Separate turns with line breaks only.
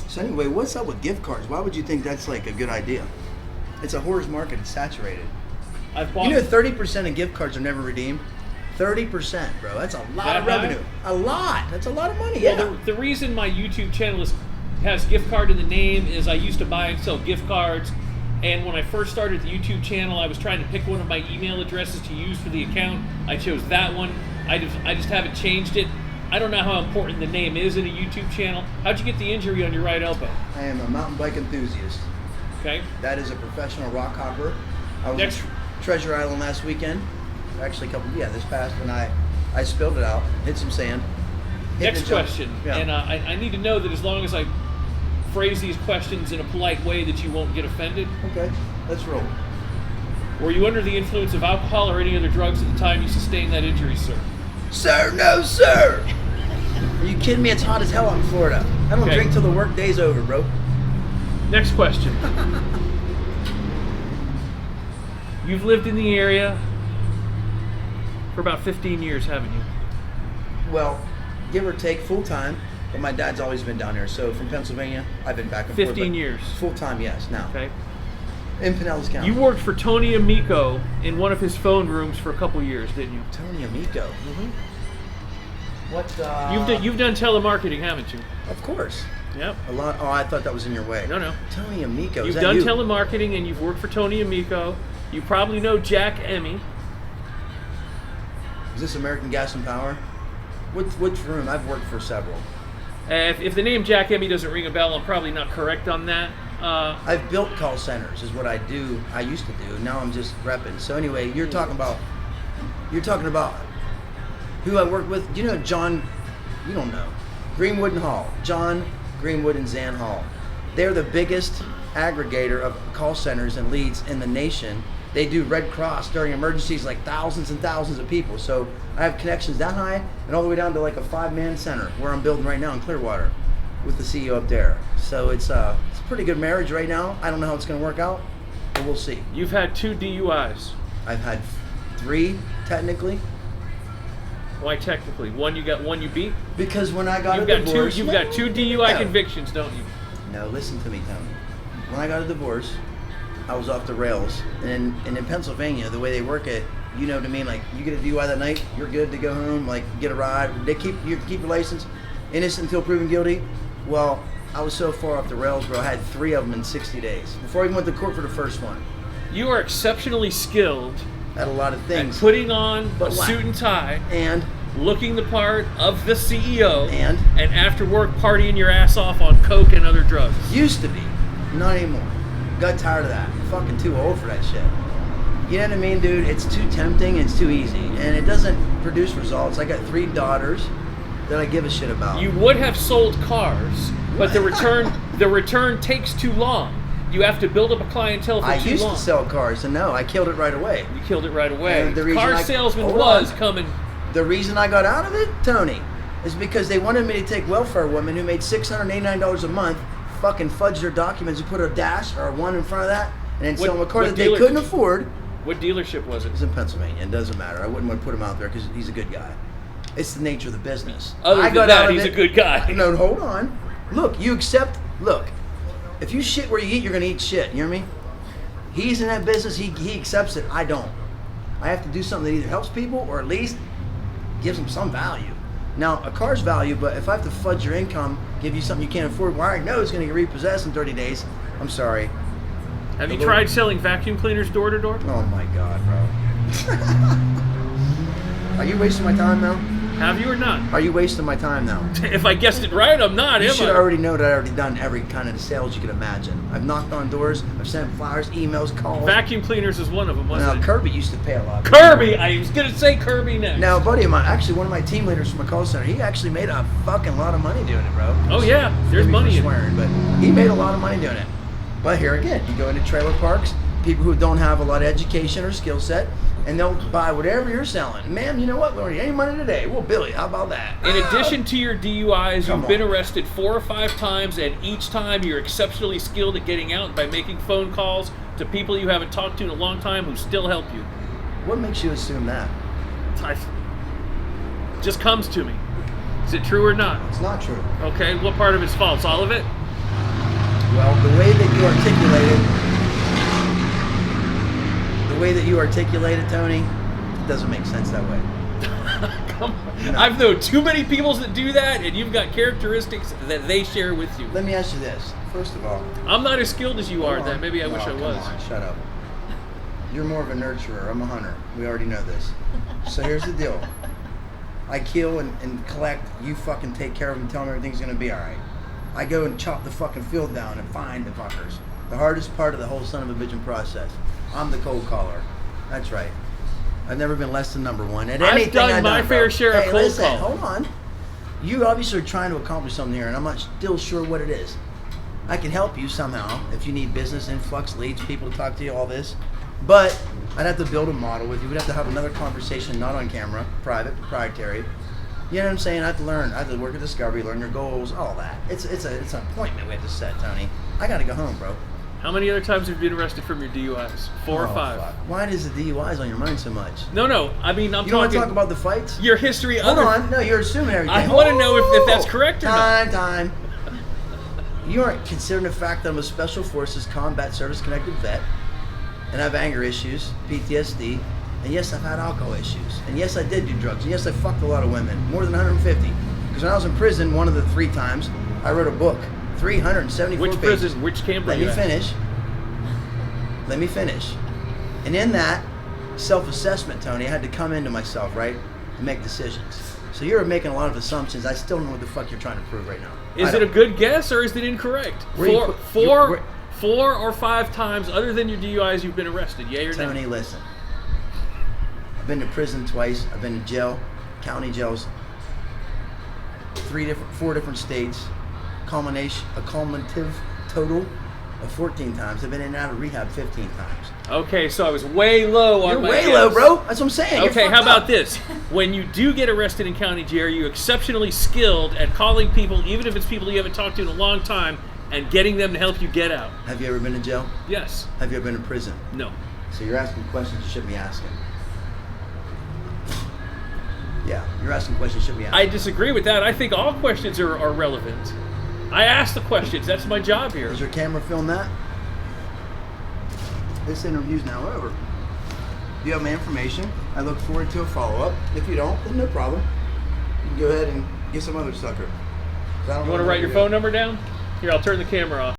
So anyway, what's up with gift cards? Why would you think that's like a good idea? It's a whore's market. It's saturated.
I've bought.
You know, 30% of gift cards are never redeemed. 30%, bro. That's a lot of revenue. A lot. That's a lot of money. Yeah.
Well, the reason my YouTube channel has gift card in the name is I used to buy and sell gift cards, and when I first started the YouTube channel, I was trying to pick one of my email addresses to use for the account. I chose that one. I just haven't changed it. I don't know how important the name is in a YouTube channel. How'd you get the injury on your right elbow?
I am a mountain bike enthusiast.
Okay.
That is a professional rock hopper. I was at Treasure Island last weekend. Actually, this past, and I spilled it out, hit some sand.
Next question, and I need to know that as long as I phrase these questions in a polite way that you won't get offended.
Okay, let's roll.
Were you under the influence of alcohol or any other drugs at the time you sustained that injury, sir?
Sir, no, sir. Are you kidding me? It's hot as hell out in Florida. I don't drink till the work day's over, bro.
Next question. You've lived in the area for about 15 years, haven't you?
Well, give or take, full time. But my dad's always been down here. So from Pennsylvania, I've been back and forth.
15 years.
Full time, yes. Now.
Okay.
In Pinellas County.
You worked for Tony Amico in one of his phone rooms for a couple years, didn't you?
Tony Amico. Mm-hmm. What?
You've done telemarketing, haven't you?
Of course.
Yep.
A lot. Oh, I thought that was in your way.
No.
Tony Amico.
You've done telemarketing and you've worked for Tony Amico. You probably know Jack Emmy.
Is this American Gas and Power? Which room? I've worked for several.
If the name Jack Emmy doesn't ring a bell, I'm probably not correct on that.
I've built call centers, is what I do. I used to do. Now I'm just repping. So anyway, you're talking about who I work with. You know John? You don't know. Greenwood and Hall. John Greenwood and Zan Hall. They're the biggest aggregator of call centers and leads in the nation. They do Red Cross during emergencies, like thousands and thousands of people. So I have connections that high and all the way down to like a 5-man center where I'm building right now in Clearwater with the CEO up there. So it's a pretty good marriage right now. I don't know how it's going to work out, but we'll see.
You've had 2 DUIs.
I've had 3 technically.
Why technically? One you beat?
Because when I got a divorce,
you've got 2 DUI convictions, don't you?
No, listen to me, Tony. When I got a divorce, I was off the rails. And in Pennsylvania, the way they work it, you know what I mean? Like, you get a DUI that night, you're good to go home, like, get a ride. They keep your license innocent until proven guilty. Well, I was so far off the rails, bro. I had 3 of them in 60 days before I even went to court for the first one.
You are exceptionally skilled
at a lot of things.
At putting on a suit and tie.
And
looking the part of the CEO.
And
after work partying your ass off on coke and other drugs.
Used to be. Not anymore. Got tired of that. I'm fucking too old for that shit. You know what I mean, dude? It's too tempting and it's too easy. And it doesn't produce results. I got 3 daughters that I give a shit about.
You would have sold cars, but the return takes too long. You have to build up a clientele for too long.
I used to sell cars, and no, I killed it right away.
You killed it right away.
The
car salesman was coming.
The reason I got out of it, Tony, is because they wanted me to take welfare women who made $689 a month, fucking fudge their documents and put a dash or a 1 in front of that, and then sell them a car that they couldn't afford.
What dealership was it?
It's in Pennsylvania. It doesn't matter. I wouldn't want to put him out there because he's a good guy. It's the nature of the business.
Other than that, he's a good guy.
No, hold on. Look, if you shit where you eat, you're going to eat shit. You know what I mean? He's in that business. He accepts it. I don't. I have to do something that either helps people or at least gives them some value. Now, a car's value, but if I have to fudge your income, give you something you can't afford, well, I know it's going to get repossessed in 30 days. I'm sorry.
Have you tried selling vacuum cleaners door to door?
Oh my God, bro. Are you wasting my time now?
Have you or not?
Are you wasting my time now?
If I guessed it right, I'm not.
You should already know that I've already done every kind of sales you could imagine. I've knocked on doors, I've sent flyers, emails, calls.
Vacuum cleaners is one of them, wasn't it?
Kirby used to pay a lot.
Kirby! I was going to say Kirby next.
Now, a buddy of mine, actually one of my team leaders from a call center, he actually made a fucking lot of money doing it, bro.
Oh yeah, there's money in
swearing, but he made a lot of money doing it. But here again, you go into trailer parks, people who don't have a lot of education or skill set, and they'll buy whatever you're selling. Ma'am, you know what? We don't need any money today. We'll bill you. How about that?
In addition to your DUIs, you've been arrested 4 or 5 times, and each time you're exceptionally skilled at getting out by making phone calls to people you haven't talked to in a long time who still help you.
What makes you assume that?
It just comes to me. Is it true or not?
It's not true.
Okay, what part of it's false? All of it?
Well, the way that you articulate it, Tony, it doesn't make sense that way.
Come on.
No.
I've known too many people that do that, and you've got characteristics that they share with you.
Let me ask you this. First of all,
I'm not as skilled as you are at
hold
that.
on.
Maybe I wish I
come
was.
on, shut up. You're more of a nurturer. I'm a hunter. We already know this. So here's the deal. I kill and collect. You fucking take care of them. Tell them everything's gonna be all right. I go and chop the fucking field down and find the fuckers. The hardest part of the whole son of a bitchin' process. I'm the cold caller. That's right. I've never been less than number one at anything
I've done
I've
my
done,
fair
bro.
share of
Hey,
cold
listen,
calling.
hold on. You obviously are trying to accomplish something here, and I'm not still sure what it is. I can help you somehow if you need business influx, leads, people to talk to you, all this. But I'd have to build a model with you. We'd have to have another conversation, not on camera, private, proprietary. You know what I'm saying? I have to learn. I have to work at Discovery, learn your goals, all that. It's an appointment we have to set, Tony. I got to go home, bro.
How many other times have you been arrested from your DUIs? 4 or 5?
Fuck. Why does the DUIs on your mind so much?
No. I mean, I'm
You don't want
talking
to talk about the fights?
your history.
Hold on. No, you're assuming everything.
I want to know if that's correct or not.
Time. You aren't considering the fact that I'm a Special Forces Combat Service Connected vet, and I have anger issues, PTSD, and yes, I've had alcohol issues, and yes, I did do drugs, and yes, I fucked a lot of women, more than 150. Because when I was in prison, one of the 3 times, I wrote a book, 374
Which
pages.
prison? Which camp were
Let
you
me
at?
finish. And in that self-assessment, Tony, I had to come into myself, right, and make decisions. So you're making a lot of assumptions. I still don't know what the fuck you're trying to prove right now.
Is it a good guess or is it incorrect?
Where you put-
4 or 5 times other than your DUIs you've been arrested, yay or
Tony,
no?
listen. I've been to prison twice. I've been to jail, county jails, 4 different states. A cumulative total of 14 times. I've been in and out of rehab 15 times.
Okay, so I was way low on
You're
my
way
guess.
low, bro. That's what I'm saying. You're
Okay,
fucked
how about
up.
this? When you do get arrested in county jail, are you exceptionally skilled at calling people, even if it's people you haven't talked to in a long time, and getting them to help you get out?
Have you ever been to jail?
Yes.
Have you ever been in prison?
No.
So you're asking questions you shouldn't be asking. Yeah, you're asking questions you shouldn't be asking.
I disagree with that. I think all questions are relevant. I ask the questions. That's my job here.
Does your camera film that? This interview's now over. You have my information. I look forward to a follow-up. If you don't, then no problem. You can go ahead and get some other sucker.
You want to write your phone number down? Here, I'll turn the camera off.